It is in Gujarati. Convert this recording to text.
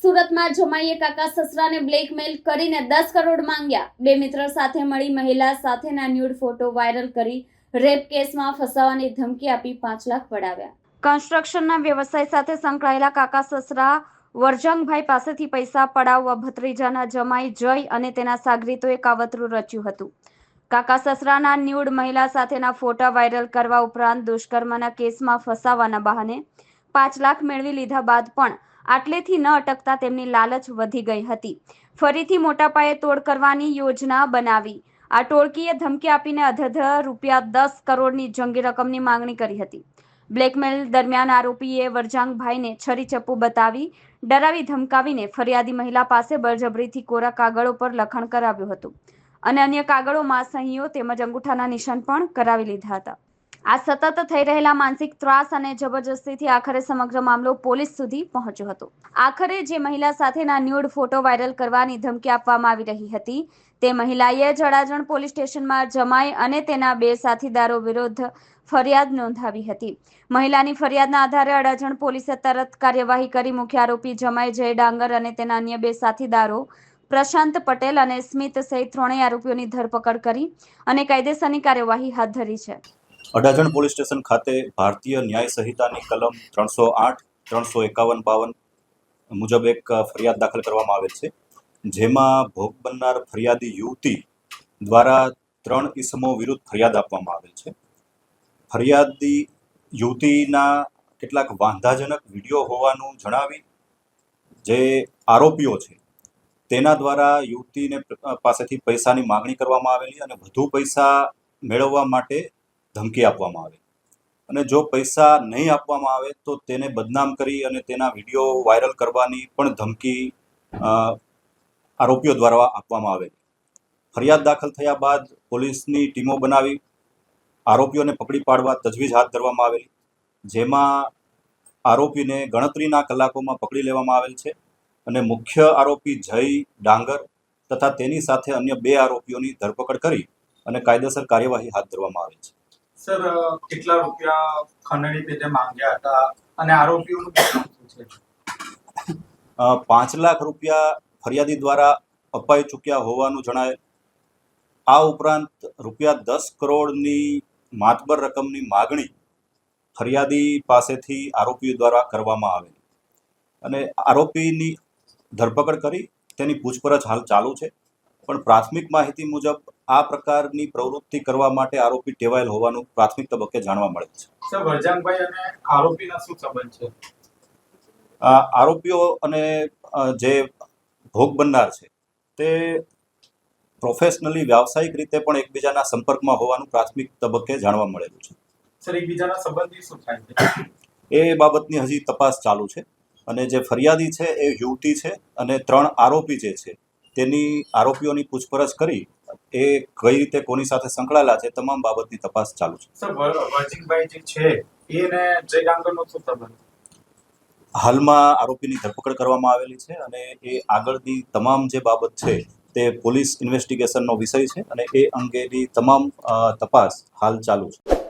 સુરતમાં જમાઈએ કાકા સસરાને બ્લેકમેલ કરીને 10 કરોડ માંગ્યા. બે મિત્ર સાથે મળી મહિલા સાથેના ન્યૂડ ફોટો વાયરલ કરી રેપ કેસમાં ફસાવાની ધમકી આપી 5 લાખ પડાવ્યા. કન્સ્ટ્રક્શનના વ્યવસાય સાથે સંકળાયેલા કાકા સસરા વરજંગભાઈ પાસેથી પૈસા પડાવવા ભત્રીજાના જમાઈ જય અને તેના સાગરીતોએ કાવતરું રચ્યું હતું. કાકા સસરાના ન્યૂડ મહિલા સાથેના ફોટા વાયરલ કરવા ઉપરાંત દુષ્કર્મના કેસમાં ફસાવાના બહાને 5 લાખ મેળવી લીધા બાદ પણ આટલેથી ન અટકતા તેમની લાલચ વધી ગઈ હતી. ફરીથી મોટા પાયે તોડ કરવાની યોજના બનાવી આ ટોળકીએ ધમકી આપીને અધધર ₹10 કરોડની જંગી રકમની માંગણી કરી હતી. બ્લેકમેલ દરમિયાન આરોપીએ વરજાંગભાઈને છરી ચપ્પુ બતાવી ડરાવી ધમકાવીને ફરિયાદી મહિલા પાસે બળજબરીથી કોરા કાગળો પર લખાણ કરાવ્યું હતું અને અન્ય કાગળોમાં સહીઓ તેમજ અંગૂઠાના નિશાન પણ કરાવી લીધા હતા. આ સતત થઈ રહેલા માનસિક ત્રાસ અને જબરજસ્તીથી આખરે સમગ્ર મામલો પોલીસ સુધી પહોંચ્યો હતો. આખરે જે મહિલા સાથેના ન્યૂડ ફોટો વાયરલ કરવાની ધમકી આપવામાં આવી રહી હતી તે મહિલાએ જડાજણ પોલીસ સ્ટેશનમાં જમાઈ અને તેના 2 સાથીદારો વિરુદ્ધ ફરિયાદ નોંધાવી હતી. મહિલાની ફરિયાદના આધારે અડાજણ પોલીસે તરત કાર્યવાહી કરી મુખ્ય આરોપી જમાઈ જય ડાંગર અને તેના અન્ય 2 સાથીદારો પ્રશાંત પટેલ અને સ્મિત સહિત 3 આરોપીઓની ધરપકડ કરી અને કાયદેસરની કાર્યવાહી હાથ ધરી છે. અડાજણ પોલીસ સ્ટેશન ખાતે ભારતીય ન્યાય સંહિતાની કલમ 308, 351-52 મુજબ એક ફરિયાદ દાખલ કરવામાં આવેલ છે, જેમાં ભોગ બનનાર ફરિયાદી યુવતી દ્વારા 3 ઇસમો વિરુદ્ધ ફરિયાદ આપવામાં આવેલ છે. ફરિયાદી યુવતીના કેટલાક વાંધાજનક વિડીયો હોવાનું જણાવી જે આરોપીઓ છે તેના દ્વારા યુવતીને પાસેથી પૈસાની માગણી કરવામાં આવેલી અને વધુ પૈસા મેળવવા માટે ધમકી આપવામાં આવે અને જો પૈસા નહીં આપવામાં આવે તો તેને બદનામ કરી અને તેના વિડીયો વાયરલ કરવાની પણ ધમકી આરોપીઓ દ્વારા આપવામાં આવે. ફરિયાદ દાખલ થયા બાદ પોલીસની ટીમો બનાવી આરોપીઓને પકડી પાડવા તજવીજ હાથ ધરવામાં આવેલી, જેમાં આરોપીને ગણતરીના કલાકોમાં પકડી લેવામાં આવેલ છે અને મુખ્ય આરોપી જય ડાંગર તથા તેની સાથે અન્ય 2 આરોપીઓની ધરપકડ કરી અને કાયદેસર કાર્યવાહી હાથ ધરવામાં આવેલ છે. સર, કેટલા રૂપિયા ખંડણી પેટે માંગ્યા હતા અને આરોપીઓનું નામ શું છે? 5 લાખ રૂપિયા ફરિયાદી દ્વારા અપાઈ ચૂક્યા હોવાનું જણાય. આ ઉપરાંત ₹10 કરોડની માતબર રકમની માગણી ફરિયાદી પાસેથી આરોપીઓ દ્વારા કરવામાં આવેલી અને આરોપીની ધરપકડ કરી તેની પૂછપરછ હાલ ચાલુ છે. પણ પ્રાથમિક માહિતી મુજબ આ પ્રકારની પ્રવૃત્તિ કરવા માટે આરોપી ટેવાયેલ હોવાનું પ્રાથમિક તબક્કે જાણવા મળે છે. સર, વરજાંગભાઈ અને આરોપીના શું સંબંધ છે? આરોપીઓ અને જે ભોગ બનનાર છે તે પ્રોફેશનલી વ્યાવસાયિક રીતે પણ એકબીજાના સંપર્કમાં હોવાનું પ્રાથમિક તબક્કે જાણવા મળેલું છે. સર, એકબીજાના સંબંધી શું થાય છે? એ બાબતની હજી તપાસ ચાલુ છે અને જે ફરિયાદી છે એ યુવતી છે અને 3 આરોપી જે છે તેની આરોપીઓની પૂછપરછ કરી એ કઈ રીતે કોની સાથે સંકળાયેલા છે તમામ બાબતની તપાસ ચાલુ છે. સર, વરજીભાઈ જે છે એને જય ડાંગરનો શું સંબંધ? હાલમાં આરોપીની ધરપકડ કરવામાં આવેલી છે અને એ આગળની તમામ જે બાબત છે તે પોલીસ ઇન્વેસ્ટિગેશનનો વિષય છે અને એ અંગેની તમામ તપાસ હાલ ચાલુ છે.